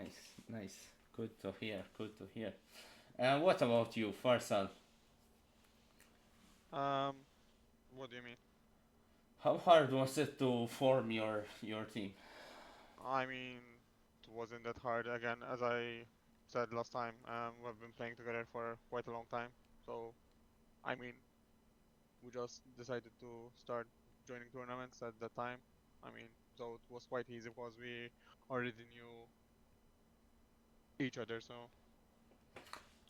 Nice, nice. Good to hear. Good to hear. What about you, Farsal? Um, what do you mean? How hard was it to form your team? I mean, it wasn't that hard. Again, as I said last time, we've been playing together for quite a long time. So, I mean, we just decided to start joining tournaments at that time. I mean, so it was quite easy because we already knew each other. So,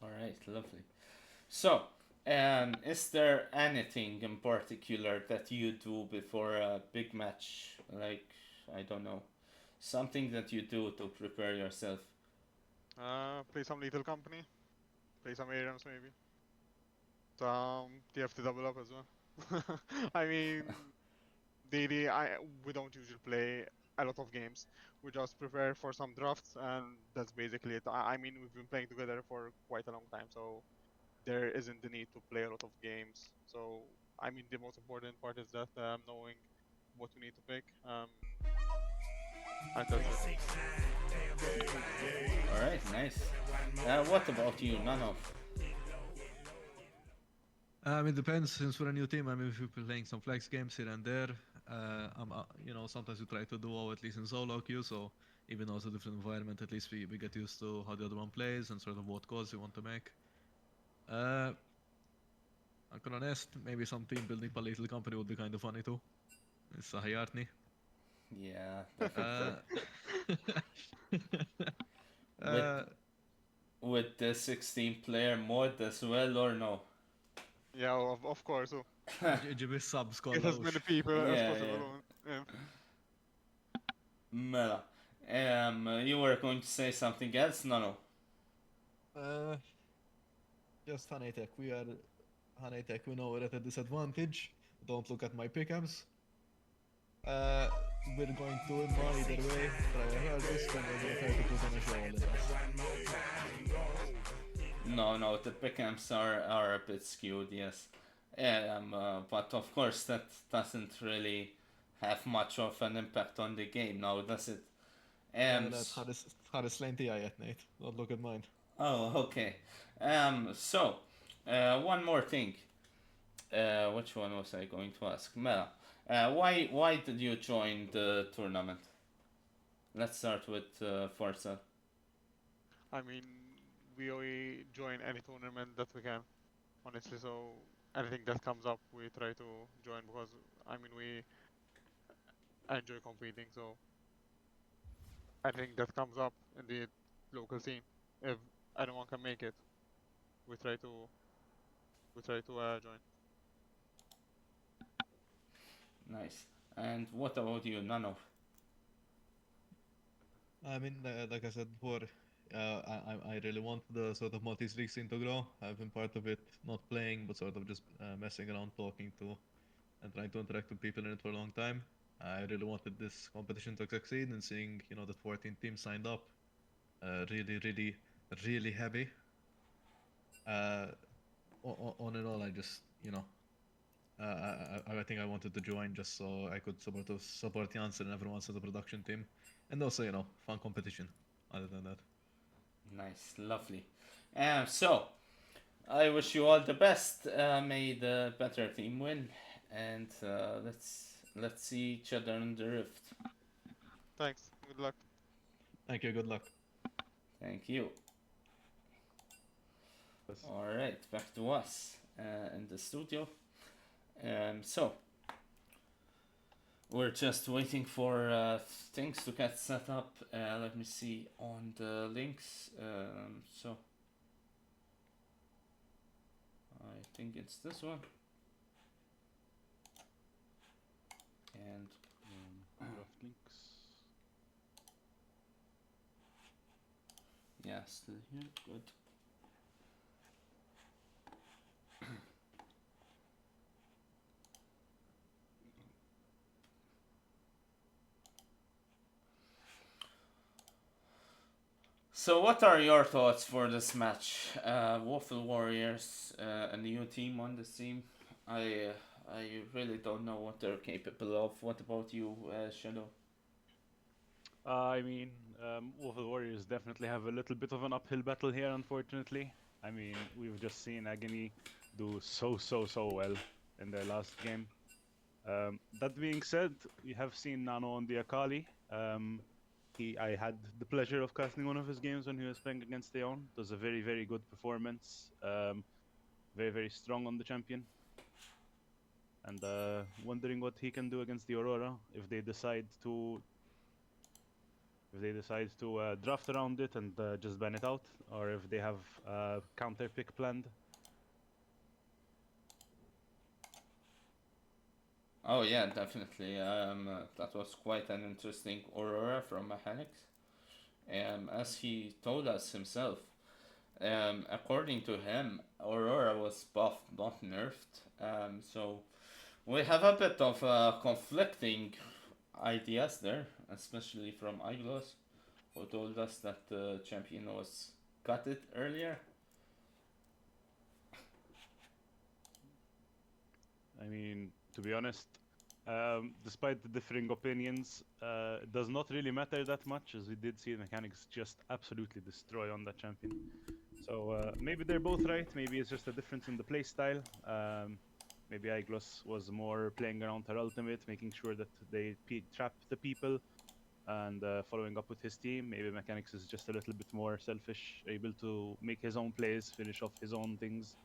All right, lovely. So, is there anything in particular that you do before a big match? Like, I don't know, something that you do to prepare yourself? play some Lethal Company, play some ARMs maybe. Some TFT double up as well. I mean, daily, we don't usually play a lot of games. We just prepare for some drafts, and that's basically it. I mean, we've been playing together for quite a long time, so there isn't the need to play a lot of games. So, I mean, the most important part is that knowing what we need to pick, and that's it. All right, nice. What about you, Nano? It depends. Since we're a new team, if we're playing some flex games here and there, sometimes we try to duo at least in solo queue. So even though it's a different environment, at least we get used to how the other one plays and sort of what calls we want to make. Uh, I'm gonna honest, maybe some team building a little company would be kind of funny too. It's a Hayartni. Yeah, definitely. Uh, With uh, with the 16 player mod as well or no? Yeah, of course. So GGB subs get as many kollha people as Yeah, possible. yeah. Yeah. Mela. You were going to say something else, Nano? uh, just Hanaytek. We are Hanaytek. We know we're at a disadvantage. Don't look at my pick'ems. Uh, we're going to win either way. Try our hardest, and we're gonna try to put on a show all in us. No, no, the Beckhams are a bit skewed, yes. But of course, that doesn't really have much of an impact on the game now, does it? Yeah, Um, that s- hardest lane TI yet, Nate. Don't look at mine. oh, okay. So, one more thing. Which one was I going to ask? Mela, why did you join the tournament? Let's start with Forza. I mean, we join any tournament that we can, honestly. So anything that comes up, we try to join because I mean we enjoy competing. So anything that comes up in the local scene, if anyone can make it, we try to join. Nice. And what about you, Nano? Like I said before, I really want the sort of multi-league scene to grow. I've been part of it, not playing, but sort of just messing around, talking to, and trying to interact with people in it for a long time. I really wanted this competition to succeed, and seeing that 14 teams signed up, really heavy. Uh, on and all, I just I think I wanted to join just so I could support Janssen and everyone else in the production team, and also fun competition. Other than that. Nice, lovely. So, I wish you all the best. May the better team win, and let's see each other in the rift. Thanks. Good luck. Thank you. Good luck. Thank you. All right, back to us in the studio. So we're just waiting for things to get set up. Let me see on the links. So I think it's this one, and Draft links. yeah, still here. Good. So, what are your thoughts for this match? Waffle Warriors, a new team on the team. I really don't know what they're capable of. What about you, Shadow? I mean, Waffle Warriors definitely have a little bit of an uphill battle here, unfortunately. I mean, we've just seen Agony do so well in their last game. That being said, we have seen Nano on the Akali. I had the pleasure of casting one of his games when he was playing against Theon. It was a very good performance. Very strong on the champion. And wondering what he can do against the Aurora if they decide to draft around it and just ban it out, or if they have counter pick planned. Oh yeah, definitely. That was quite an interesting Aurora from Mechanics. As he told us himself, according to him, Aurora was buffed, not nerfed. So we have a bit of conflicting ideas there, especially from Iglos, who told us that the champion was gutted earlier. I mean, to be honest, despite the differing opinions, it does not really matter that much, as we did see mechanics just absolutely destroy on that champion. So maybe they're both right. Maybe it's just a difference in the playstyle. Maybe Iglos was more playing around her ultimate, making sure that they trap the people and following up with his team. Maybe Mechanics is just a little bit more selfish, able to make his own plays, finish off his own things.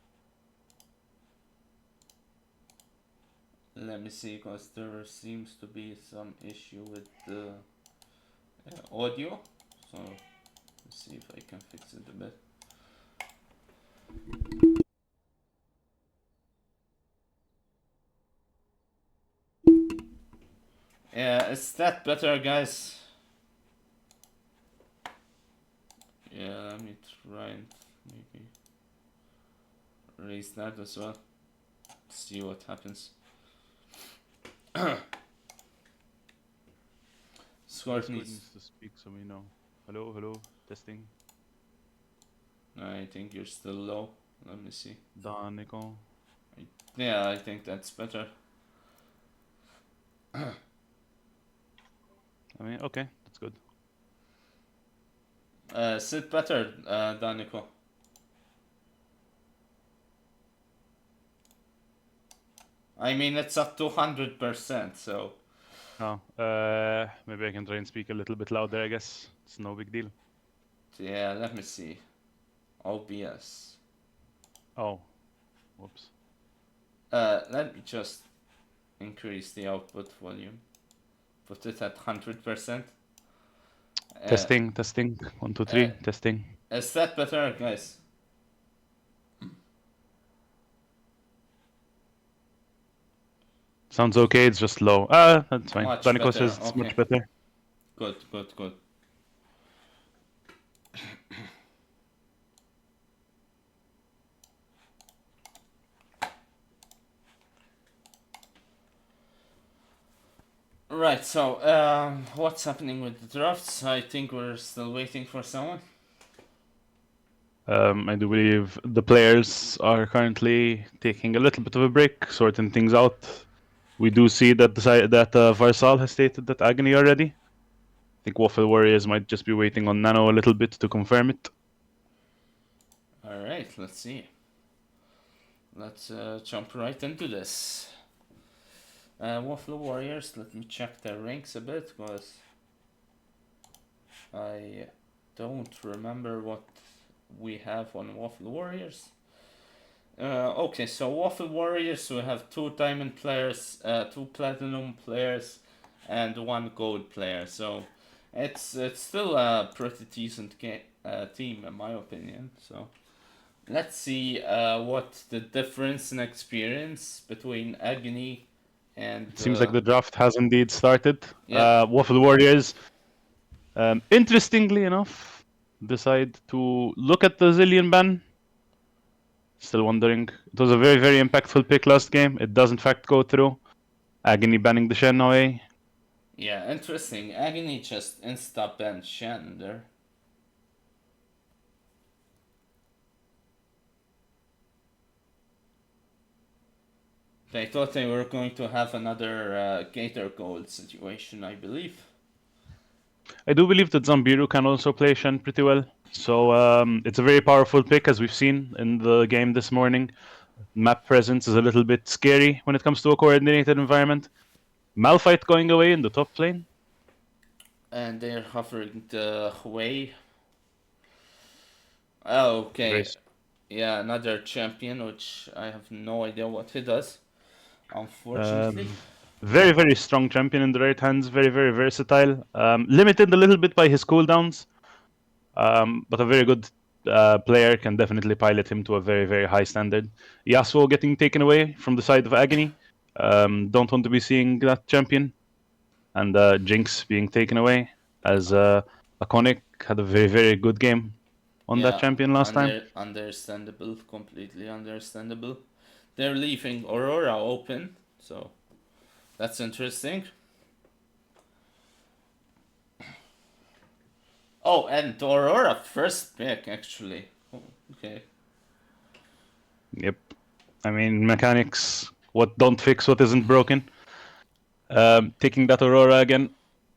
Let me see, because there seems to be some issue with the audio. So let's see if I can fix it a bit. Yeah, is that better, guys? Yeah, let me try and maybe raise that as well. See what happens. Squirt Discord needs. needs to speak so we know. Hello, testing. I think you're still low. Let me see. Don, Nico. Yeah, I think that's better. I mean, okay, that's good. Sit better, Danico. I mean, it's at 200%, so. Oh, maybe I can try and speak a little bit louder, I guess. It's no big deal. Yeah, let me see. OBS. Oh, whoops. Let me just increase the output volume. Put it at 100%. Testing. 1, 2, 3, testing. Is that better, guys? Sounds okay, it's just low. That's fine. Much Danico better, says it's okay. much better. Good. Right, so what's happening with the drafts? I think we're still waiting for someone. I do believe the players are currently taking a little bit of a break, sorting things out. We do see that Varsal has stated that Agony already. I think Waffle Warriors might just be waiting on Nano a little bit to confirm it. Alright, let's see. Let's jump right into this. Waffle Warriors, let me check their ranks a bit, because I don't remember what we have on Waffle Warriors. Okay, so Waffle Warriors, we have 2 diamond players, 2 platinum players, and 1 gold player. So it's still a pretty decent team in my opinion. So let's see what the difference in experience between Agony and. It seems like the draft has indeed started. Yeah. Waffle Warriors, interestingly enough, decide to look at the Zillion ban. Still wondering. It was a very impactful pick last game. It does in fact go through. Agony banning the Shen away. Yeah, interesting. Agony just insta-banned Shen there. They thought they were going to have another Gator Gold situation, I believe. I do believe that Zambiru can also play Shen pretty well. So it's a very powerful pick, as we've seen in the game this morning. Map presence is a little bit scary when it comes to a coordinated environment. Malphite going away in the top lane. And they're hovering the way. Oh, Very, okay. Yeah, another champion, which I have no idea what he does, unfortunately. very, very strong champion in the right hands. Very, very versatile. Limited a little bit by his cooldowns, but a very good player, can definitely pilot him to a very, very high standard. Yasuo getting taken away from the side of Agony. Don't want to be seeing that champion. And Jinx being taken away, as Iconic had a very, very good game on that Yeah, champion last time. understandable, completely understandable. They're leaving Aurora open, so that's interesting. Oh, and Aurora first pick actually. Oh, okay. Yep. I mean, mechanics, what don't fix what isn't broken. Taking that Aurora again.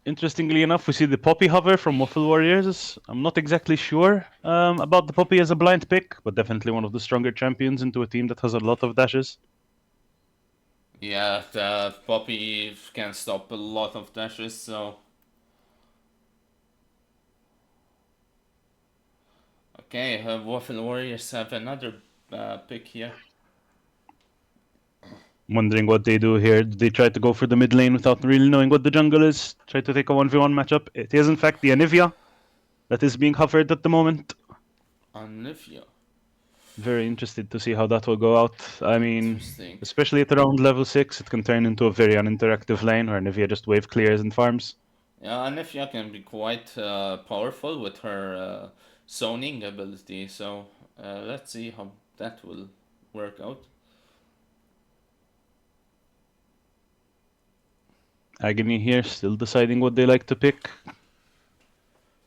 Interestingly enough, we see the Poppy hover from Waffle Warriors. I'm not exactly sure about the Poppy as a blind pick, but definitely one of the stronger champions into a team that has a lot of dashes. Yeah, the Poppy can stop a lot of dashes, so. Okay, Waffle Warriors have another pick here. Wondering what they do here. Do they try to go for the mid lane without really knowing what the jungle is? Try to take a 1v1 matchup? It is, in fact, the Anivia that is being hovered at the moment. Olivia. Very interested to see how that will go out. I mean, Interesting. especially at around level 6, it can turn into a very uninteractive lane where Anivia just wave clears and farms. Yeah, Olivia can be quite powerful with her zoning ability, so let's see how that will work out. Agony here, still deciding what they like to pick.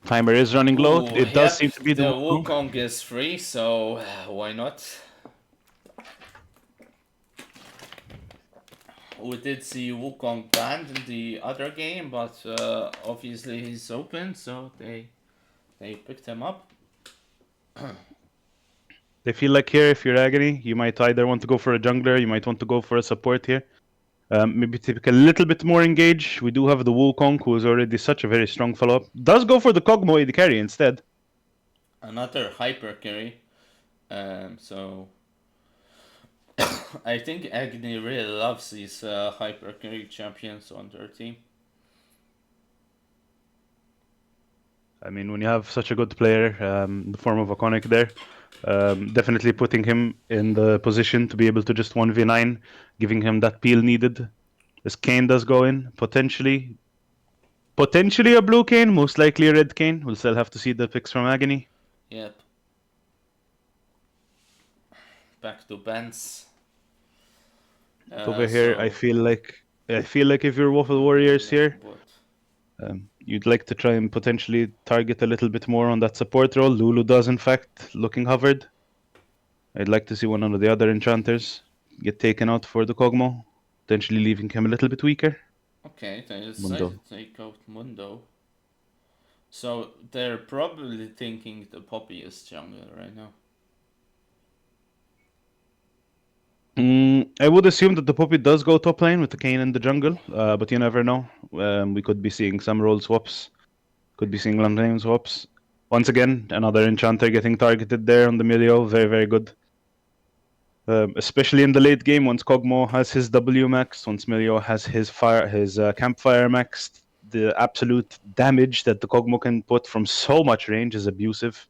Timer is running low. Ooh, It does yep, seem to be the the Wukong. Wukong is free, so why not? We did see Wukong banned in the other game, but obviously he's open, so they picked him up. They feel like here, if you're Agony, you might either want to go for a jungler, you might want to go for a support here. Maybe take a little bit more engage. We do have the Wukong, who is already such a very strong follow-up. Does go for the Kog'Maw AD carry instead. Another hyper carry. So I think Agni really loves these hyper carry champions on their team. I mean, when you have such a good player in the form of Iconic there, definitely putting him in the position to be able to just 1v9, giving him that peel needed. As Kane does go in, potentially a blue Kane, most likely a red Kane. We'll still have to see the picks from Agony. Yep. Back to Benz. Over here, I feel like if you're Waffle Warriors here, you'd like to try and potentially target a little bit more on that support role. Lulu does, in fact, looking hovered. I'd like to see one of the other enchanters get taken out for the Kog'Maw, potentially leaving him a little bit weaker. Okay, they decided Mundo. to take out Mundo. So they're probably thinking the Poppy is jungle right now. I would assume that the Poppy does go top lane with the Kayn in the jungle, but you never know. We could be seeing some role swaps. Could be seeing land name swaps. Once again, another enchanter getting targeted there on the Milio. Very, very good. Especially in the late game, once Kog'Maw has his W maxed, once Milio has his campfire maxed, the absolute damage that the Kog'Maw can put from so much range is abusive.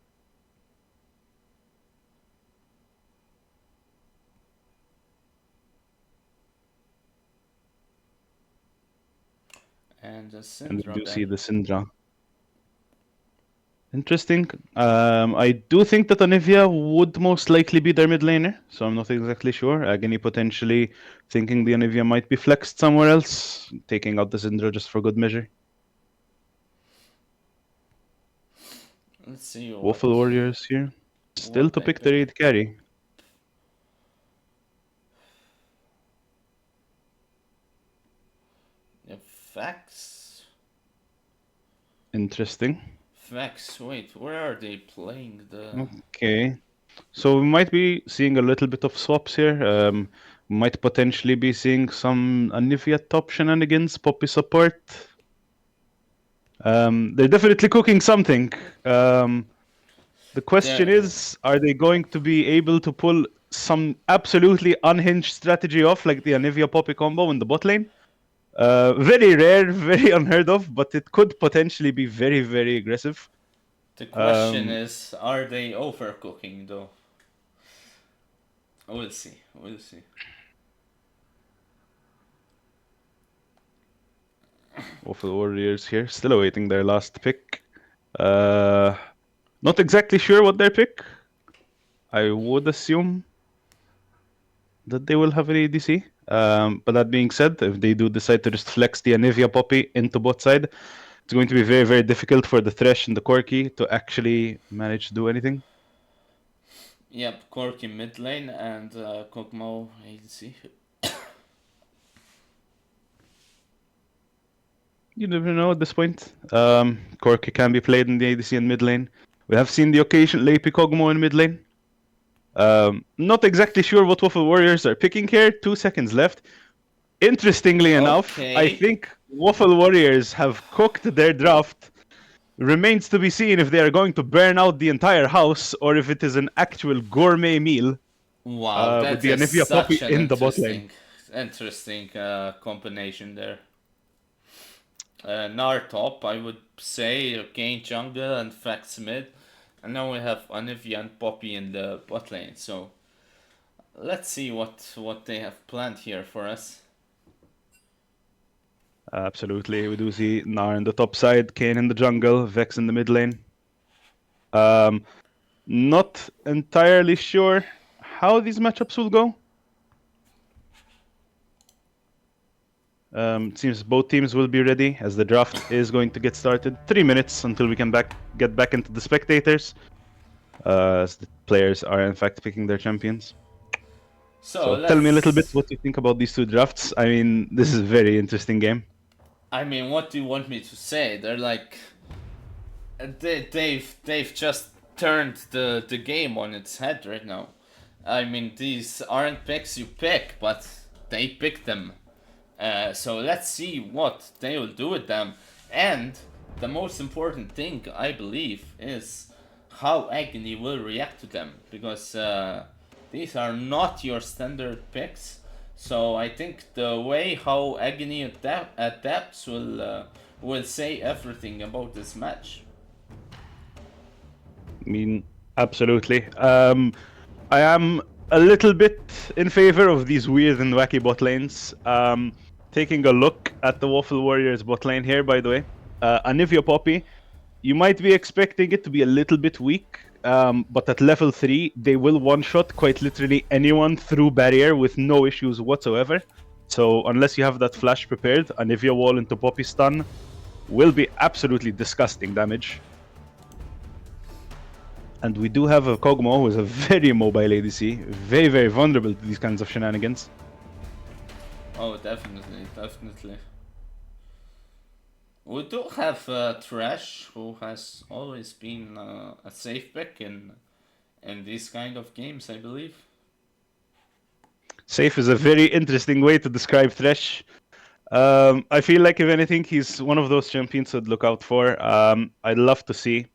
And the And Syndra we do see ban. the Syndra. Interesting. I do think that Anivia would most likely be their mid laner, so I'm not exactly sure. Agony potentially thinking the Anivia might be flexed somewhere else, taking out the Syndra just for good measure. Let's see what. Waffle Warriors here. Still What to they pick the raid carry. The facts. Interesting. Vex, wait, where are they playing the? Okay. So we might be seeing a little bit of swaps here. Might potentially be seeing some Anivia top shenanigans, Poppy support. They're definitely cooking something. The question They're is, are they going to be able to pull some absolutely unhinged strategy off, like the Anivia Poppy combo in the bot lane? Very rare, very unheard of, but it could potentially be very, very aggressive. the question is, are they overcooking though? We'll see. We'll see. Waffle Warriors here, still awaiting their last pick. Not exactly sure what their pick. I would assume that they will have an ADC. But that being said, if they do decide to just flex the Anivia Poppy into bot side, it's going to be very, very difficult for the Thresh and the Corki to actually manage to do anything. Yep, Corki mid lane and Kog'Maw ADC. You never know at this point. Corki can be played in the ADC and mid lane. We have seen the occasional AP Kog'Maw in mid lane. Not exactly sure what Waffle Warriors are picking here. 2 seconds left. Interestingly enough, I Okay. think Waffle Warriors have cooked their draft. Remains to be seen if they are going to burn out the entire house or if it is an actual gourmet meal Wow, with that the is Anivia Poppy such an in the bot lane. interesting combination there. Nar top, I would say, Kane jungle and Fax mid, and now we have Anivia and Poppy in the bot lane. So let's see what they have planned here for us. Absolutely. We do see Nar in the top side, Kane in the jungle, Vex in the mid lane. Not entirely sure how these matchups will go. It seems both teams will be ready as the draft is going to get started. 3 minutes until we can get back into the spectators. As the players are in fact picking their champions. So Tell me a little bit let's. what you think about these two drafts. I mean, this is a very interesting game. I mean, what do you want me to say? They're like, they've just turned the game on its head right now. I mean, these aren't picks you pick, but they pick them. So let's see what they will do with them. And the most important thing, I believe, is how Agony will react to them. Because these are not your standard picks. So I think the way how Agony adapts will say everything about this match. I mean, absolutely. I am a little bit in favor of these weird and wacky bot lanes. Taking a look at the Waffle Warriors bot lane here, by the way. Anivia Poppy, you might be expecting it to be a little bit weak, but at level 3, they will one-shot quite literally anyone through barrier with no issues whatsoever. So unless you have that flash prepared, Anivia wall into Poppy stun will be absolutely disgusting damage. And we do have a Kog'Maw who is a very mobile ADC, very, very vulnerable to these kinds of shenanigans. Oh, definitely, definitely. We do have Trash, who has always been a safe pick in these kind of games, I believe. Safe is a very interesting way to describe Thresh. I feel like if anything, he's one of those champions to look out for. I'd love to see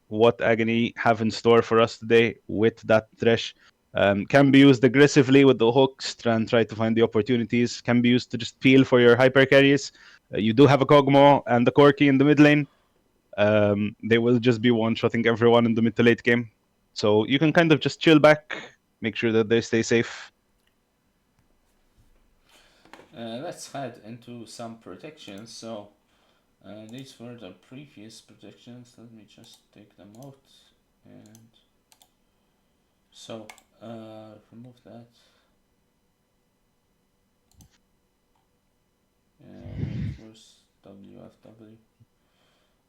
what Agony have in store for us today with that Thresh. Can be used aggressively with the hooks and try to find the opportunities. Can be used to just peel for your hyper carries. You do have a Kog'Maw and the Corki in the mid lane. They will just be one-shotting everyone in the mid to late game. So you can kind of just chill back, make sure that they stay safe. Let's head into some predictions. So these were the previous predictions. Let me just take them out. And so remove that. Wait, where's WFW?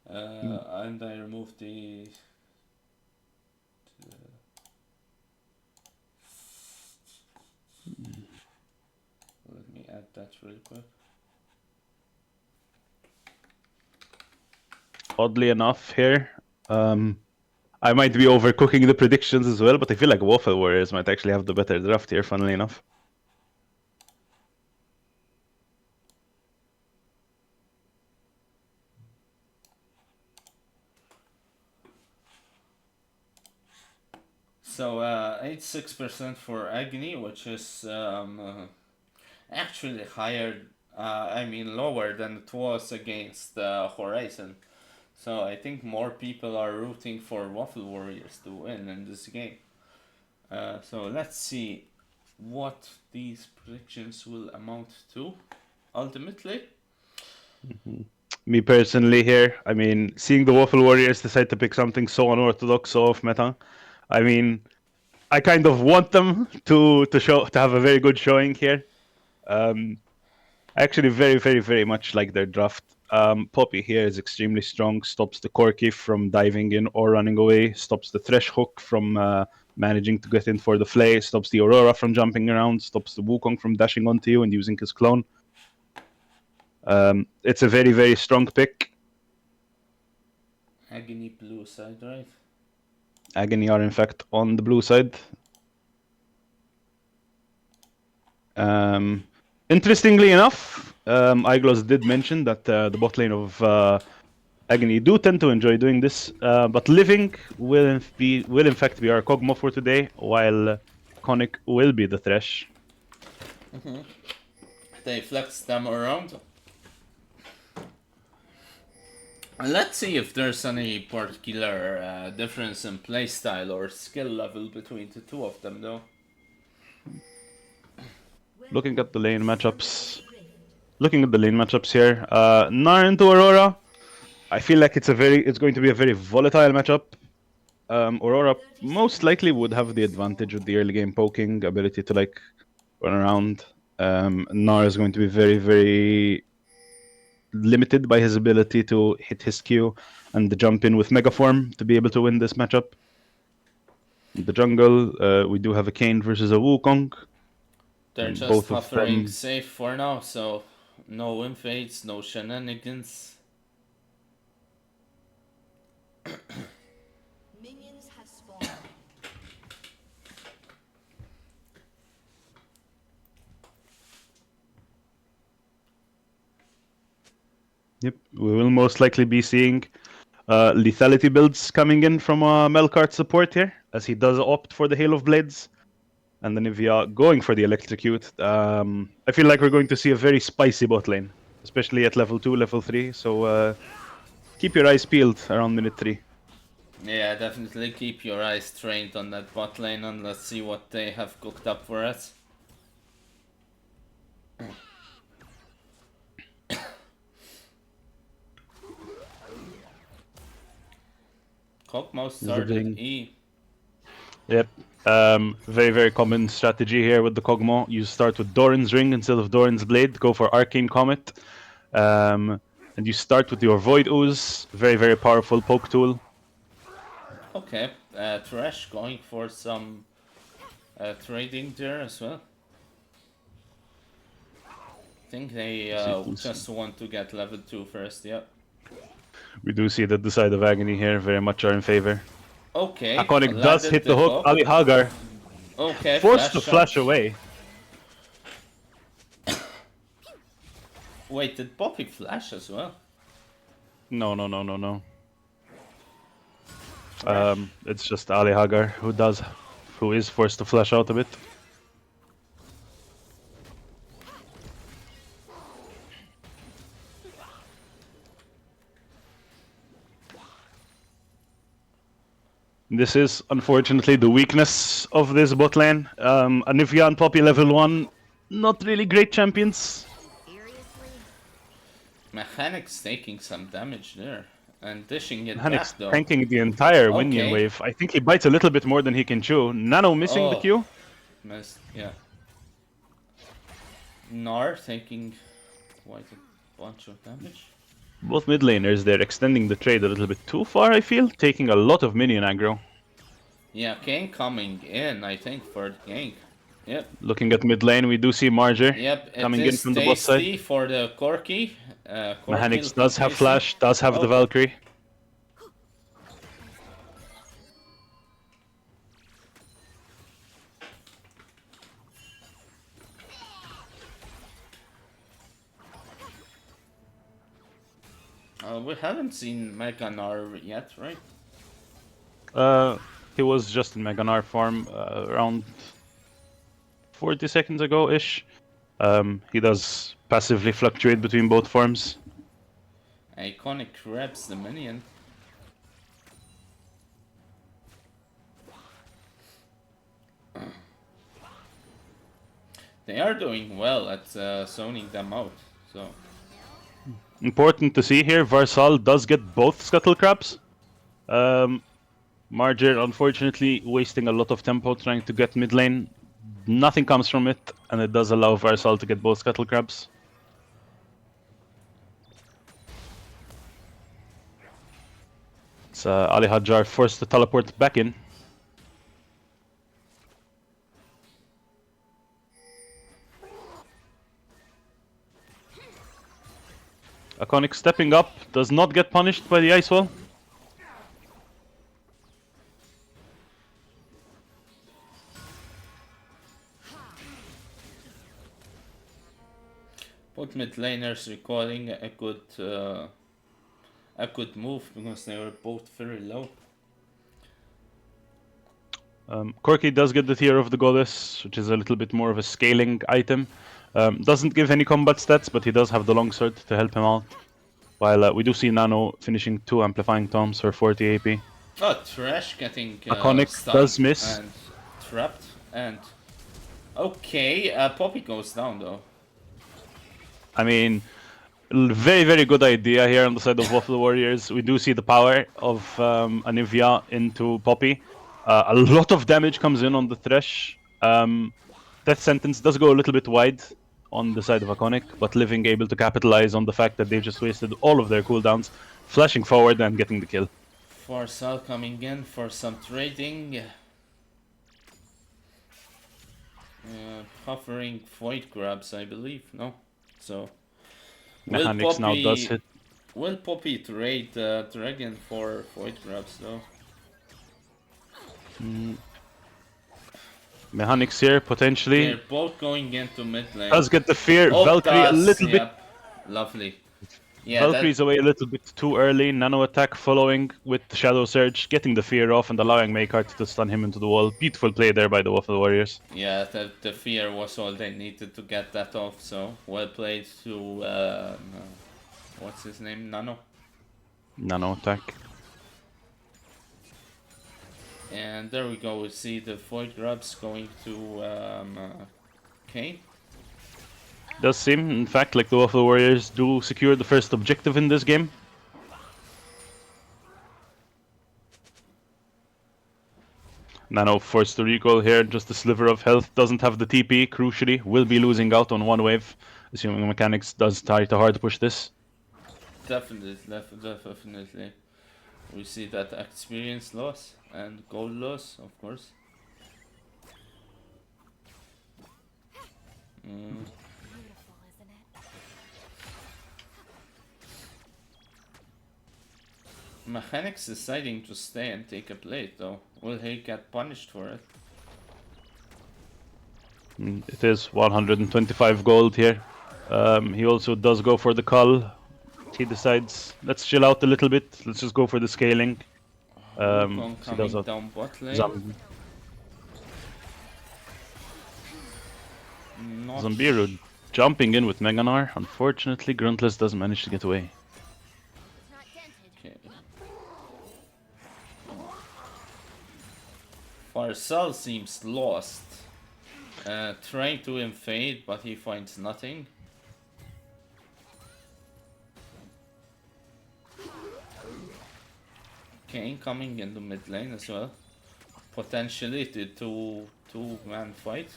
And I removed the let me add that real quick. oddly enough, here. I might be overcooking the predictions as well, but I feel like Waffle Warriors might actually have the better draft here, funnily enough. So 86% for Agni, which is actually higher, I mean lower than it was against Horizon. So I think more people are rooting for Waffle Warriors to win in this game. So let's see what these predictions will amount to ultimately. Me personally here, I mean, seeing the Waffle Warriors decide to pick something so unorthodox, so off meta, I mean, I kind of want them to have a very good showing here. I actually very much like their draft. Poppy here is extremely strong, stops the Corki from diving in or running away, stops the Thresh Hook from managing to get in for the Flay, stops the Aurora from jumping around, stops the Wukong from dashing onto you and using his clone. It's a very strong pick. Agony blue side, right? Agony are in fact on the blue side. Interestingly enough, Iglos did mention that the bot lane of Agony do tend to enjoy doing this, but Living will in fact be our Kog'Maw for today, while Conic will be the Thresh. They flex them around. Let's see if there's any particular difference in playstyle or skill level between the two of them, though. Looking at the lane matchups here, Gnar into Aurora. I feel like it's going to be a very volatile matchup. Aurora most likely would have the advantage with the early game poking ability to like run around. Gnar is going to be very limited by his ability to hit his Q and the jump in with Megaform to be able to win this matchup. In the jungle, we do have a Kayn versus a Wukong. They're just both of hovering them safe for now, so no invades, no shenanigans. Minions have spawned. Yep, we will most likely be seeing lethality builds coming in from Melkart support here, as he does opt for the Hail of Blades. And then if we are going for the Electrocute, I feel like we're going to see a very spicy bot lane, especially at level 2, level 3. So keep your eyes peeled around minute 3. Yeah, definitely keep your eyes trained on that bot lane and let's see what they have cooked up for us. Kog'Maw started E. Yep. Very common strategy here with the Kog'Maw. You start with Doran's Ring instead of Doran's Blade. Go for Arcane Comet. And you start with your Void Ooze. Very powerful poke tool. Okay, Thresh going for some trading there as well. I think they just want to get level 2 first, yep. We do see that the side of Agony here very much are in favor. Okay. Iconic does hit the hook. Ali Hagar okay, forced to flash away. Wait, did Poppy flash as well? No. It's just Ali Hagar who is forced to flash out a bit. This is unfortunately the weakness of this bot lane. Anivia and Poppy level 1, not really great champions. Mechanic's taking some damage there and dishing it Mechanic's back though. tanking the entire Okay. Winion wave. I think he bites a little bit more than he can chew. Nano missing the Q. Missed, yeah. Gnar taking quite a bunch of damage. Both mid laners, they're extending the trade a little bit too far, I feel, taking a lot of minion aggro. Yeah, Kayn coming in, I think, for the gank. Yep. Looking at mid lane, we do see Marger coming in from the bot side. For the Corki. Mechanics does have flash, does have the Valkyrie. We haven't seen Meganar yet, right? He was just in Meganar form around 40 seconds ago-ish. He does passively fluctuate between both forms. Iconic grabs the minion. They are doing well at zoning them out, so... Important to see here, Varsal does get both Scuttle Crabs. Marger, unfortunately, wasting a lot of tempo trying to get mid lane. Nothing comes from it, and it does allow Varsal to get both Scuttle Crabs. It's Ali Hadjar forced to teleport back in. Iconic stepping up, does not get punished by the Ice Wall. Both mid laners recalling a good move because they were both very low. Corki does get the Tear of the Goddess, which is a little bit more of a scaling item. Doesn't give any combat stats, but he does have the longsword to help him out. While we do see Nano finishing 2 amplifying tomes for 40 AP. Oh, Trash getting Iconic stunned does miss. and trapped and... Okay, Poppy goes down though. I mean, very, very good idea here on the side of Waffle Warriors. We do see the power of Anivia into Poppy. A lot of damage comes in on the Thresh. Death Sentence does go a little bit wide on the side of Iconic, but Living able to capitalize on the fact that they've just wasted all of their cooldowns, flashing forward and getting the kill. Farsal coming in for some trading. Hovering Void grabs, I believe, no? So... Mechanics now does hit. Will Poppy trade Dragon for Void grabs though? Mechanics here, potentially. They're both going into mid lane. Does get the fear. Oh, Valkyrie a little bit. Yep. Lovely. Yeah, Valkyrie's away a little bit too early. Nano attack following with the Shadow Surge, getting the fear off and allowing Maykart to stun him into the wall. Beautiful play there by the Waffle Warriors. Yeah, the fear was all they needed to get that off, so well played to... what's his name? Nano? Nano attack. And there we go, we see the Void grabs going to Kane. Does seem, in fact, like the Waffle Warriors do secure the first objective in this game. Nano forced to recall here, just a sliver of health, doesn't have the TP, crucially, will be losing out on one wave, assuming Mechanics does try to hard push this. Definitely. We see that experience loss and gold loss, of course. Mechanics deciding to stay and take a plate though. Will he get punished for it? It is 125 gold here. He also does go for the cull. He decides, let's chill out a little bit, let's just go for the scaling. Coming down bot lane. Zambiru jumping in with Meganar. Unfortunately, Gruntless doesn't manage to get away. Okay. Farsal seems lost. Trying to invade, but he finds nothing. Kane coming in the mid lane as well. Potentially the two-man fight.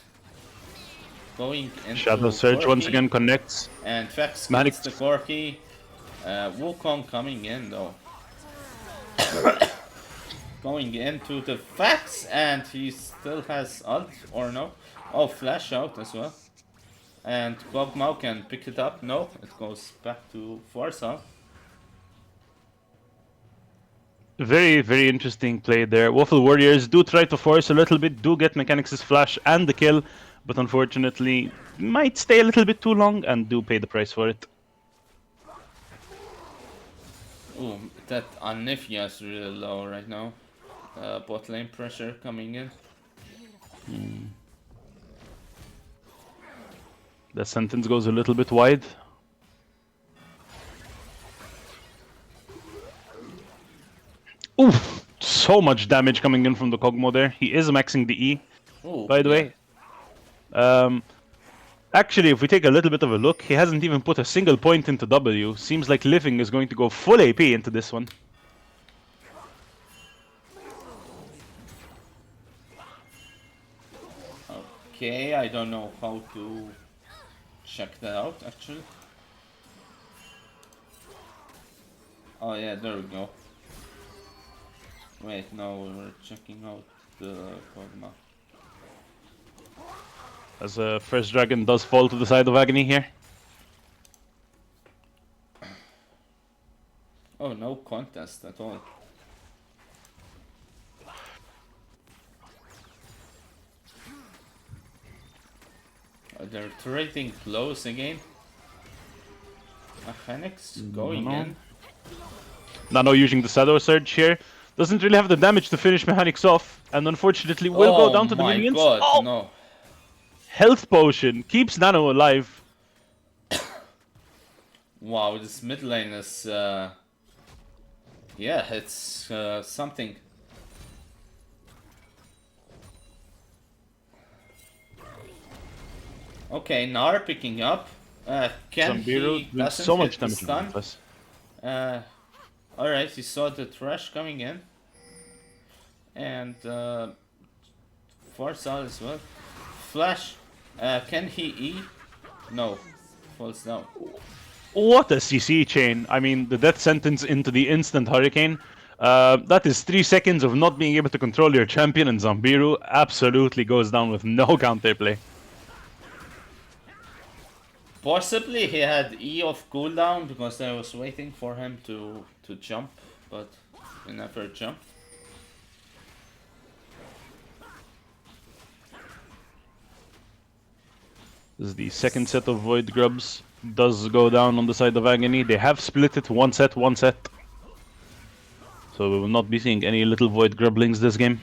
Going into Shadow Surge once again connects. And Vex Manic gets the Corki. Wukong coming in though. Going into the Vex and he still has ult or no? Oh, flash out as well. And Gogmao can pick it up. No, it goes back to Farsal. Very, very interesting play there. Waffle Warriors do try to force a little bit, do get Mechanics' flash and the kill, but unfortunately might stay a little bit too long and do pay the price for it. Ooh, that Anifia is really low right now. Bot lane pressure coming in. The sentence goes a little bit wide. Oof! So much damage coming in from the Kog'Maw there. He is maxing the E, Ooh, by the yeah. way. Actually, if we take a little bit of a look, he hasn't even put a single point into W. Seems like Living is going to go full AP into this one. Okay, I don't know how to check that out actually. Oh yeah, there we go. Wait, no, we're checking out the Kog'Maw. As first dragon does fall to the side of Agony here. Oh, no contest at all. They're trading close again. Mechanics going in. Nano using the Shadow Surge here. Doesn't really have the damage to finish Mechanics off, and unfortunately will go down to the minions. Oh my god, Oh! no. Health Potion keeps Nano alive. Wow, this mid lane is... yeah, it's something. Okay, Nar picking up. Can Zambiru he doing doesn't so hit much the damage. stun? Alright, he saw the trash coming in. And Farsal as well. Flash, can he E? No, falls down. What a CC chain. I mean, the death sentence into the instant hurricane. That is 3 seconds of not being able to control your champion, and Zambiru absolutely goes down with no counterplay. Possibly he had E of cooldown because I was waiting for him to jump, but he never jumped. This is the second set of Void Grubs. Does go down on the side of Agony. They have split it one set. So we will not be seeing any little Void Grublings this game.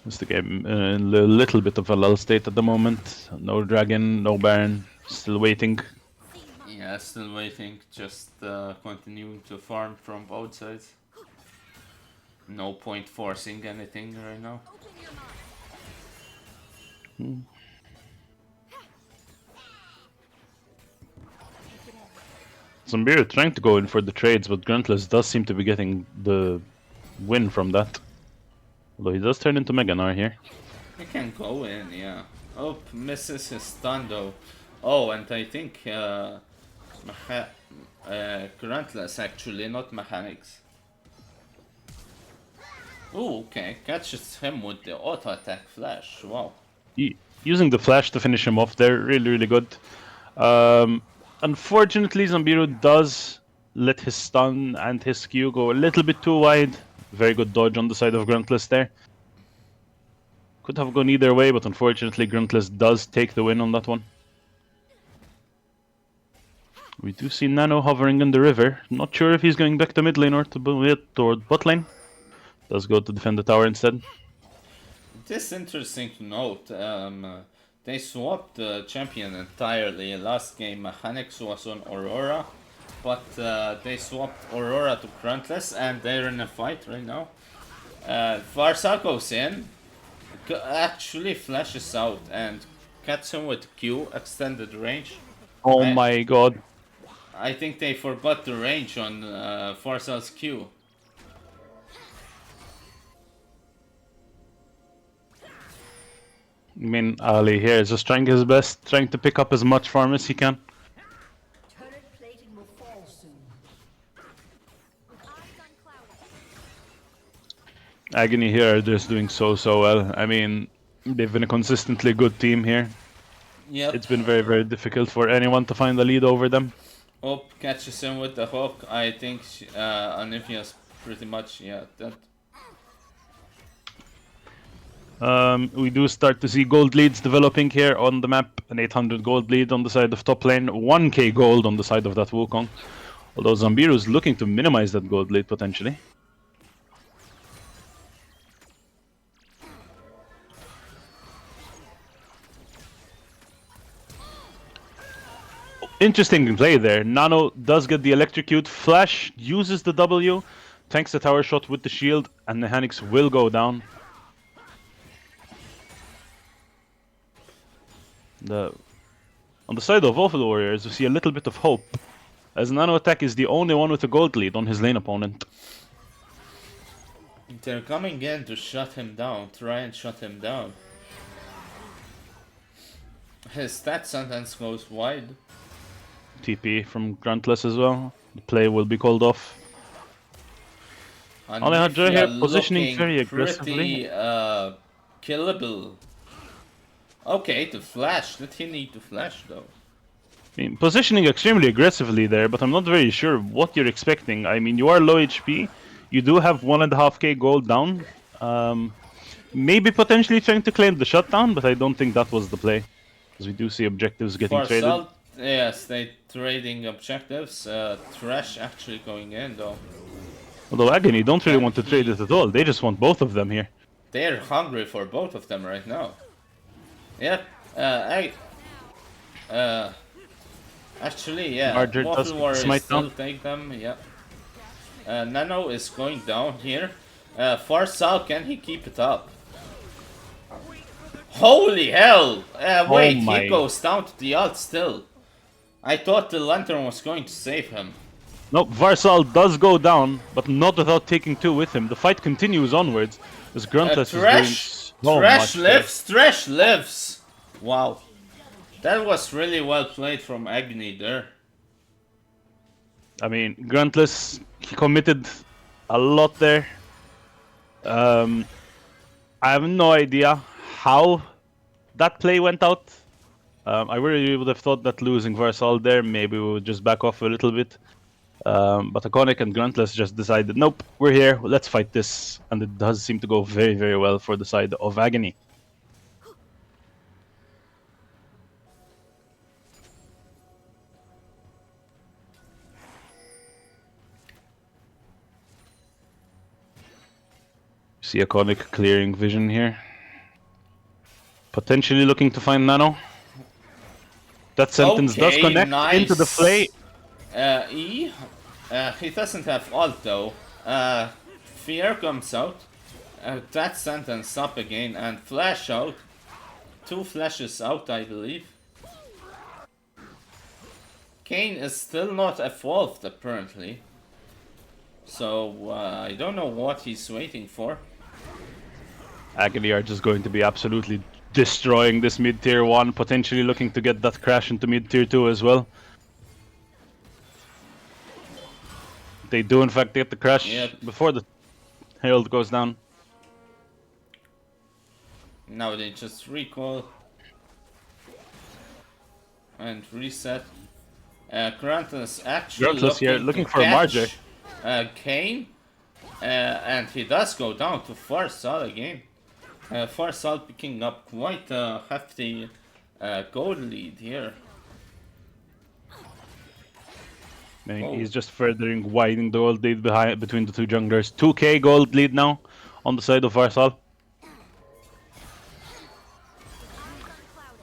It's the game in a little bit of a lull state at the moment. No dragon, no baron, still waiting. Yeah, still waiting, just continuing to farm from both sides. No point forcing anything right now. Zambiru trying to go in for the trades, but Gruntless does seem to be getting the win from that. Although he does turn into Meganar here. He can go in, yeah. Oh, misses his stun though. Oh, and I think Gruntless actually, not Mechanics. Oh, okay. Catches him with the auto attack flash. Wow. Using the flash to finish him off there, really good. Unfortunately, Zambiru does let his stun and his Q go a little bit too wide. Very good dodge on the side of Gruntless there. Could have gone either way, but unfortunately Gruntless does take the win on that one. We do see Nano hovering in the river. Not sure if he's going back to mid lane or toward bot lane. Does go to defend the tower instead. It is interesting to note. They swapped the champion entirely. Last game Mechanics was on Aurora, but they swapped Aurora to Gruntless and they're in a fight right now. Varsa goes in, actually flashes out and cuts him with Q, extended range. Oh my god. I think they forgot the range on Farsal's Q. I mean, Ali here is just trying his best, trying to pick up as much farm as he can. Turret plating will fall soon. Agony here are just doing so well. I mean, they've been a consistently good team here. Yep. It's been very difficult for anyone to find a lead over them. Hope catches him with the hook. I think Anivia's pretty much, yeah, dead. We do start to see gold leads developing here on the map. An 800 gold lead on the side of top lane. 1k gold on the side of that Wukong. Although Zambiru is looking to minimize that gold lead potentially. Interesting play there. Nano does get the electrocute. Flash uses the W. Tanks the tower shot with the shield. And Mechanics will go down. On the side of Waffle Warriors, we see a little bit of hope, as Nano Attack is the only one with a gold lead on his lane opponent. They're coming in to shut him down, try and shut him down. His stat sentence goes wide. TP from Gruntless as well. The play will be called off. Alejandro here positioning very aggressively. Pretty killable. Okay, to flash. Did he need to flash though? I mean, positioning extremely aggressively there, but I'm not very sure what you're expecting. I mean, you are low HP. You do have 1.5k gold down. Maybe potentially trying to claim the shutdown, but I don't think that was the play. Because we do see objectives getting For traded. Salt, yes, they trading objectives. Thresh actually going in though. Although Agony don't really want to trade it at all. They just want both of them here. They're hungry for both of them right now. Yep. Actually, yeah. Margaret does Waffle Warriors smite still down. take them. Yep. Nano is going down here. Farsal, can he keep it up? Holy hell! Wait, my. he goes down to the ult still. I thought the lantern was going to save him. Nope, Varsal does go down, but not without taking two with him. The fight continues onwards as Gruntless is doing so Thresh much lives. Thresh lives. Wow, that was really well played from Agni there. I mean, Gruntless, he committed a lot there. I have no idea how that play went out. I really would have thought that losing Varsal there, maybe we would just back off a little bit. But Iconic and Gruntless just decided, nope, we're here, let's fight this. And it does seem to go very, very well for the side of Agony. See Iconic clearing vision here. Potentially looking to find Nano. That sentence does connect into the play. He doesn't have ult though. Fear comes out. That sentence up again and flash out. 2 flashes out, I believe. Kayn is still not evolved apparently. So I don't know what he's waiting for. Agony are just going to be absolutely destroying this mid-tier 1, potentially looking to get that crash into mid-tier 2 as well. They do in fact get the crash before the herald goes down. Now they just recall and reset. Gruntless actually here looking for a Marger. Kayn, and he does go down to Farsal again. Farsal picking up quite a hefty gold lead here. I mean, he's just furthering widening the gold lead between the two junglers. 2k gold lead now on the side of Varsal.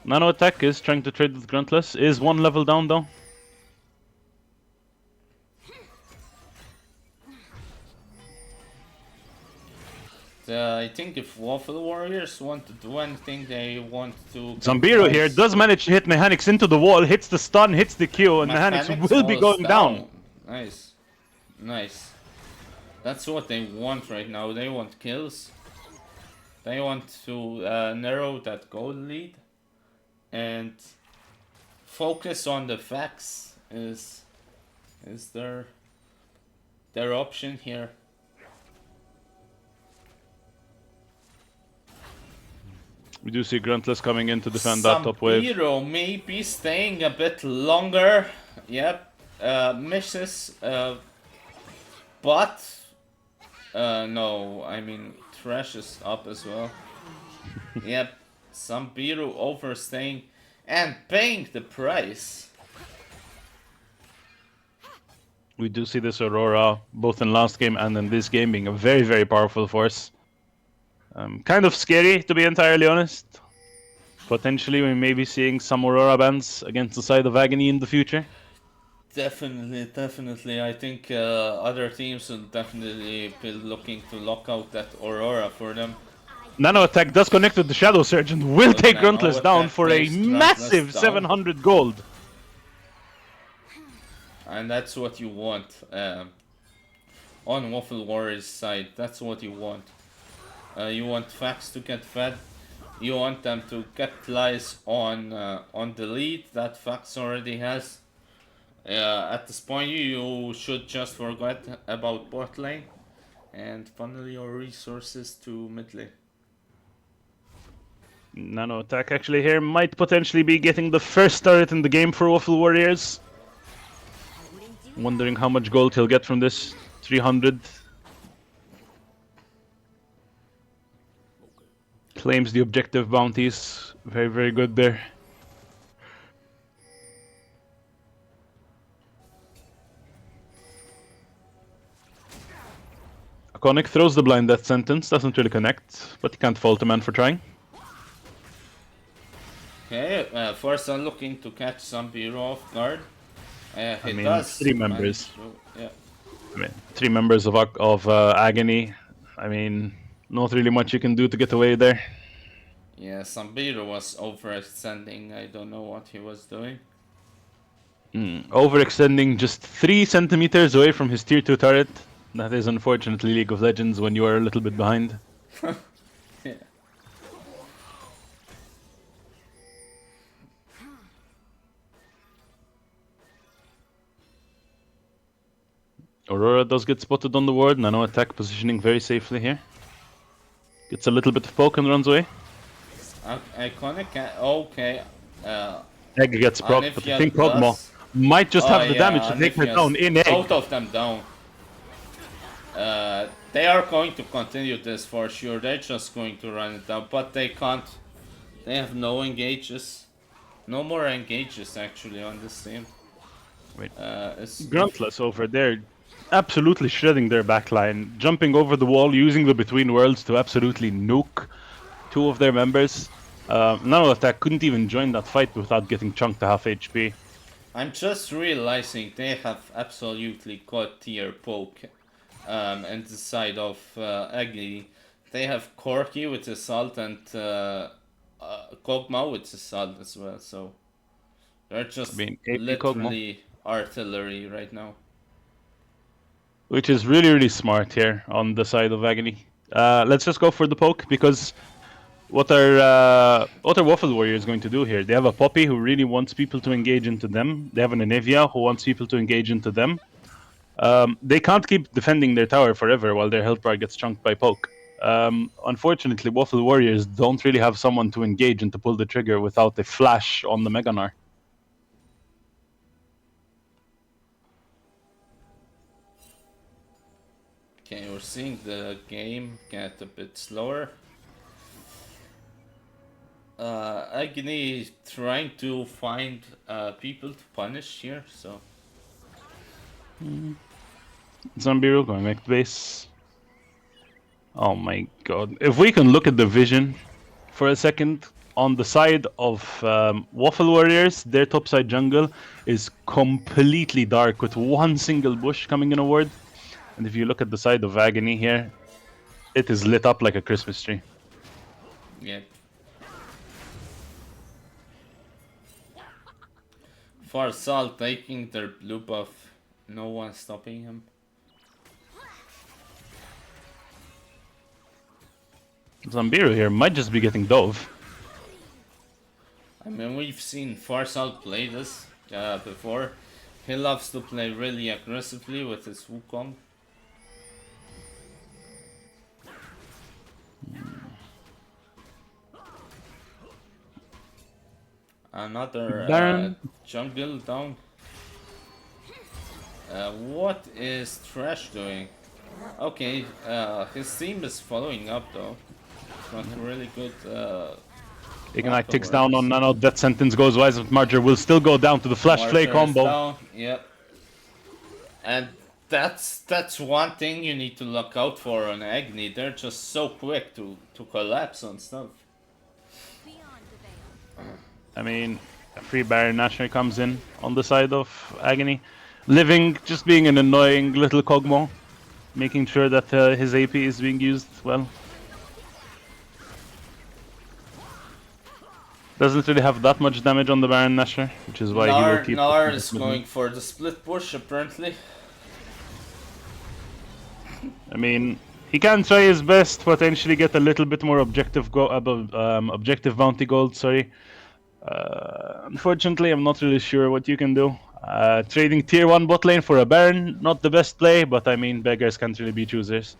Nano Attack is trying to trade with Gruntless. Is 1 level down though. I think if Waffle Warriors want to do anything, they want to... Zambiru here does manage to hit Mechanics into the wall, hits the stun, hits the Q, and Mechanics will be going down. Nice. Nice. That's what they want right now. They want kills. They want to narrow that gold lead. And focus on the facts is their option here. We do see Gruntless coming in to defend that top wave. Zambiru maybe staying a bit longer. Yep. misses, but no, I mean Thresh is up as well. Yep, Sambiru overstaying and paying the price. We do see this Aurora both in last game and in this game being a very, very powerful force. Kind of scary, to be entirely honest. Potentially, we may be seeing some Aurora bans against the side of Agony in the future. Definitely. I think other teams will definitely be looking to lock out that Aurora for them. Nano Attack does connect with the Shadow Surge and will But take Nano Gruntless down Attack for a takes Gruntless massive down. 700 gold. And that's what you want. On Waffle Warriors side, that's what you want. You want Fax to get fed. You want them to capitalize on the lead that Fax already has. At this point, you should just forget about bot lane and funnel your resources to mid lane. Nano Attack actually here might potentially be getting the first turret in the game for Waffle Warriors. Wondering how much gold he'll get from this. 300. Claims the objective bounties. Very, very good there. Iconic throws the blind death sentence, doesn't really connect, but he can't fault a man for trying. Okay, first I'm looking to catch some hero off guard. He mean, does. 3 members. Yeah. I mean, 3 members of Agony. I mean, not really much you can do to get away there. Yeah, Sambiru was overextending. I don't know what he was doing. Overextending just 3 centimeters away from his tier 2 turret. That is unfortunately League of Legends when you are a little bit behind. Yeah. Aurora does get spotted on the ward. Nano Attack positioning very safely here. Gets a little bit of poke and runs away. Iconic. Okay. Egg gets proc, but I think Kog'Maw might just have the damage to take her down in Egg. Both of them down. They are going to continue this for sure. They're just going to run it down, but they can't. They have no engages. No more engages actually on this team. Wait. It's Gruntless over there, absolutely shredding their backline, jumping over the wall, using the Between Worlds to absolutely nuke 2 of their members. Nano Attack couldn't even join that fight without getting chunked to half HP. I'm just realizing they have absolutely got tier poke. And the side of Agni, they have Corki with Assault and Kog'Maw with Assault as well, so they're just literally artillery right now. Which is really, really smart here on the side of Agony. Let's just go for the poke, because what are Waffle Warriors going to do here? They have a Poppy who really wants people to engage into them. They have an Anivia who wants people to engage into them. They can't keep defending their tower forever while their health bar gets chunked by poke. Unfortunately, Waffle Warriors don't really have someone to engage and to pull the trigger without a flash on the Meganar. Okay, we're seeing the game get a bit slower. Agni trying to find people to punish here, so. Zambiru going back to base. Oh my god. If we can look at the vision for a second, on the side of Waffle Warriors, their topside jungle is completely dark with 1 single bush coming in a ward. And if you look at the side of Agony here, it is lit up like a Christmas tree. Yeah. Farsal taking their blue buff. No one stopping him. Zambiru here might just be getting dove. I mean, we've seen Farsal play this before. He loves to play really aggressively with his Wukong. Another jungle down. What is Trash doing? Okay, his team is following up though. Not really good. Ignite ticks afterwards. down on Nano. Death Sentence goes wise, but Marger will still go down to the Flash Flay Martyr is combo. down, yep. And that's one thing you need to look out for on Agni. They're just so quick to collapse on stuff. I mean, a free Baron naturally comes in on the side of Agony. Living just being an annoying little Kog'Maw, making sure that his AP is being used well. Doesn't really have that much damage on the Baron Nashor, which is why he will keep. Nar is going for the split push apparently. I mean, he can try his best, potentially get a little bit more objective objective bounty gold. Sorry. Unfortunately, I'm not really sure what you can do. Trading tier 1 bot lane for a Baron, not the best play, but I mean, beggars can't really be choosers.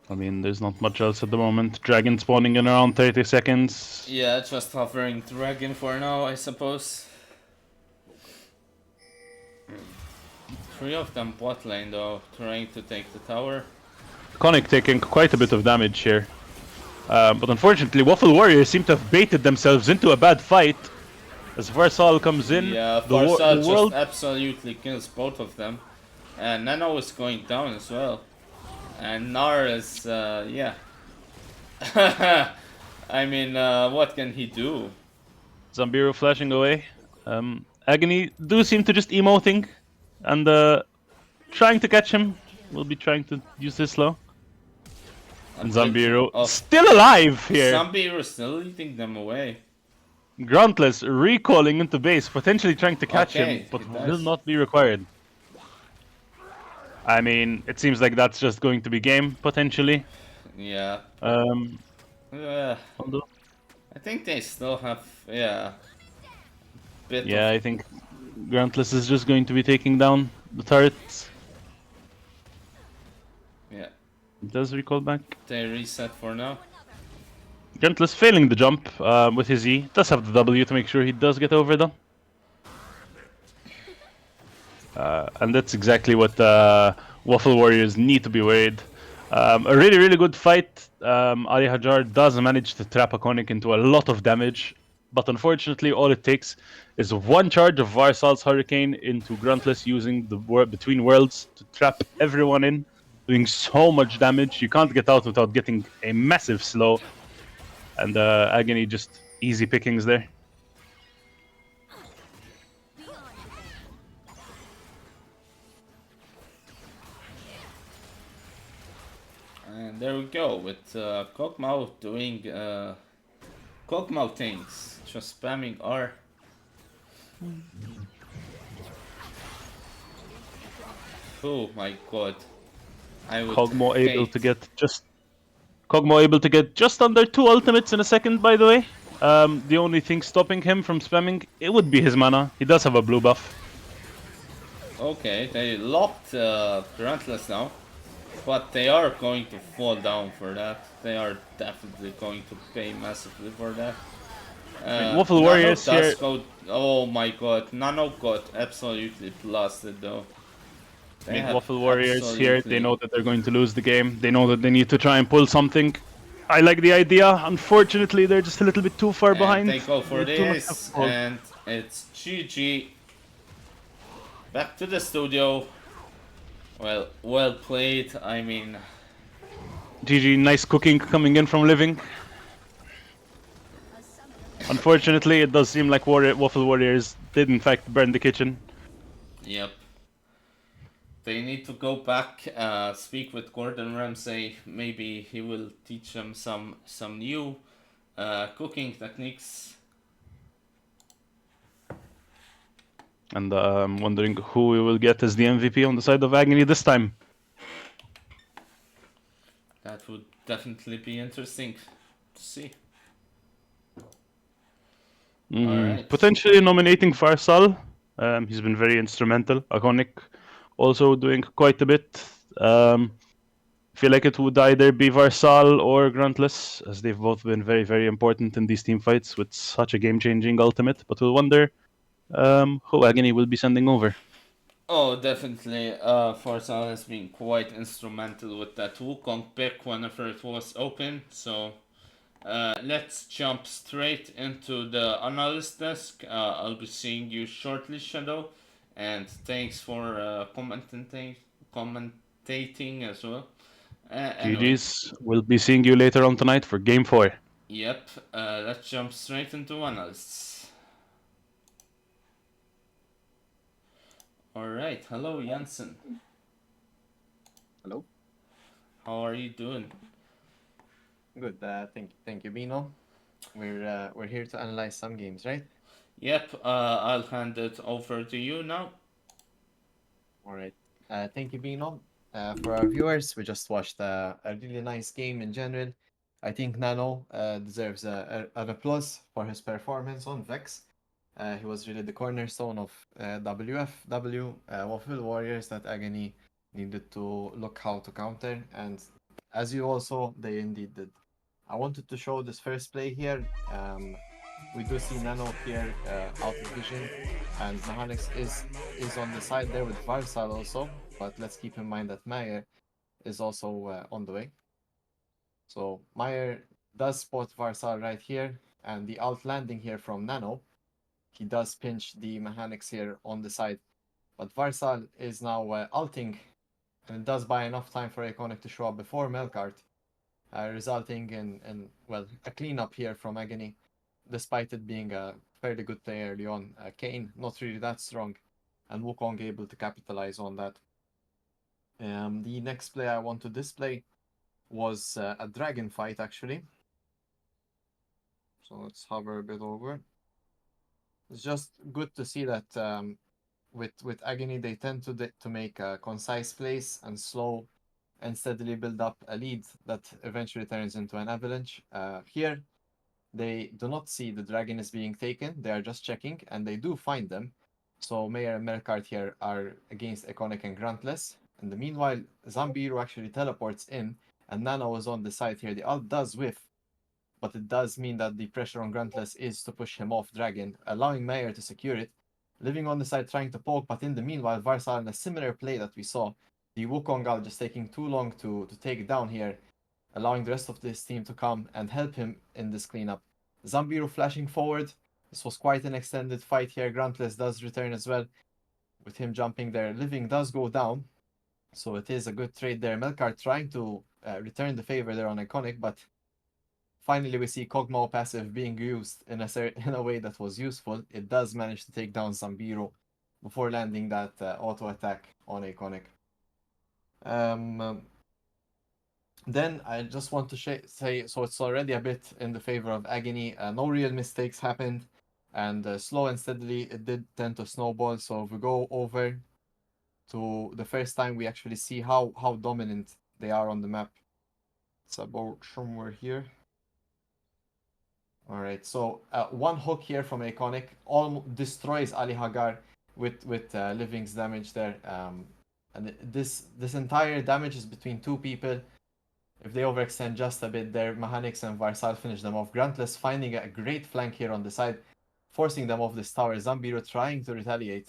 I mean, there's not much else at the moment. Dragon spawning in around 30 seconds. Yeah, just hovering dragon for now, I suppose. 3 of them bot lane though, trying to take the tower. Conic taking quite a bit of damage here. But unfortunately, Waffle Warriors seem to have baited themselves into a bad fight. As Varsal comes in, Yeah, the Varsal world... just absolutely kills both of them. And Nano is going down as well. And Nar is, yeah. I mean, what can he do? Zambiro flashing away. Agony do seem to just emoting. And trying to catch him. We'll be trying to use his slow. And Zambiro still alive here. Zambiro still leading them away. Gruntless recalling into base, potentially trying to catch him, but will not be required. I mean, it seems like that's just going to be game, potentially. Yeah. Although... I think they still have, yeah. Yeah, I think Gruntless is just going to be taking down the turrets. Yeah. It does recall back. They reset for now. Gruntless failing the jump with his E. Does have the W to make sure he does get over though. And that's exactly what Waffle Warriors need to be worried. A really, really good fight. Ali Hajar does manage to trap a Conic into a lot of damage. But unfortunately, all it takes is one charge of Varsal's Hurricane into Gruntless using the Between Worlds to trap everyone in. Doing so much damage. You can't get out without getting a massive slow. And Agony just easy pickings there. And there we go with Kog'Maw doing Kog'Maw things, just spamming R. Oh my god! I would Kog'Maw able to get just under 2 ultimates in a second. By the way, the only thing stopping him from spamming it would be his mana. He does have a blue buff. Okay, they locked Gruntless now. But they are going to fall down for that. They are definitely going to pay massively for that. Waffle Warriors here. Oh my god, Nano got absolutely blasted though. Waffle Warriors here, they know that they're going to lose the game. They know that they need to try and pull something. I like the idea. Unfortunately, they're just a little bit too far behind. They go for this, and it's GG. Back to the studio. Well played. I mean, GG, nice cooking coming in from Living. Unfortunately, it does seem like Waffle Warriors did in fact burn the kitchen. Yep. they need to go back, speak with Gordon Ramsay. Maybe he will teach them some new cooking techniques. And I'm wondering who we will get as the MVP on the side of Agony this time. That would definitely be interesting to see. Alright. Potentially nominating Farsal. He's been very instrumental. Iconic also doing quite a bit. Feel like it would either be Varsal or Gruntless, as they've both been very, very important in these team fights with such a game-changing ultimate. But we'll wonder who Agony will be sending over. Oh, definitely. Farsal has been quite instrumental with that Wukong pick whenever it was open. So let's jump straight into the analyst desk. I'll be seeing you shortly, Shadow. And thanks for commentating as well. Anyway, GG's. We'll be seeing you later on tonight for Game 4. yep. Let's jump straight into analysts. Alright, hello Jansen. Hello. How are you doing? Good. Thank you, Bino. We're here to analyze some games, right? Yep, I'll hand it over to you now. All right. Thank you, Bino. For our viewers, we just watched a really nice game in general. I think Nano deserves an applause for his performance on Vex. He was really the cornerstone of WFW, Waffle Warriors that Agony needed to look how to counter. And as you also, they indeed did. I wanted to show this first play here. We do see Nano here out of vision, and Mahanix is on the side there with Varsal also, but let's keep in mind that Meyer is also on the way. So Meyer does spot Varsal right here, and the out landing here from Nano, he does pinch the Mahanix here on the side, but Varsal is now ulting, and it does buy enough time for Iconic to show up before Melkart, resulting in well, a cleanup here from Agony, despite it being a fairly good play early on. Kane not really that strong, and Wukong able to capitalize on that. The next play I want to display was a dragon fight actually. So let's hover a bit over. It's just good to see that with Agony they tend to make concise plays and slow and steadily build up a lead that eventually turns into an avalanche. Here, they do not see the dragon is being taken. They are just checking, and they do find them. So Mayor and Melkart here are against Iconic and Grantless. In the meanwhile, Zambiru actually teleports in, and Nano is on the side here. The ult does whiff, but it does mean that the pressure on Grantless is to push him off Dragon, allowing Mayor to secure it. Living on the side trying to poke, but in the meanwhile, Varsal in a similar play that we saw, the Wukong ult just taking too long to take down here, allowing the rest of this team to come and help him in this cleanup. Zambiru flashing forward. This was quite an extended fight here. Grantless does return as well, with him jumping there. Living does go down, so it is a good trade there. Melkart trying to return the favor there on Iconic, but finally we see Kog'Maw passive being used in a way that was useful. It does manage to take down Zambiru before landing that auto attack on Iconic. Then I just want to say, so it's already a bit in the favor of Agony. No real mistakes happened, and slow and steadily it did tend to snowball. So if we go over to the first time we actually see how dominant they are on the map. It's about somewhere here. All right, so one hook here from Iconic almost destroys Ali Hagar with Living's damage there. And this entire damage is between two people. If they overextend just a bit there, Mahanix and Varsal finish them off. Grantless finding a great flank here on the side, forcing them off this tower. Zambiru trying to retaliate,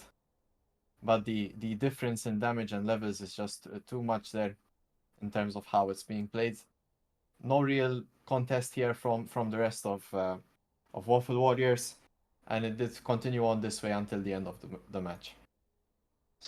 but the difference in damage and levels is just too much there in terms of how it's being played. No real contest here from the rest of Waffle Warriors, and it did continue on this way until the end of the match.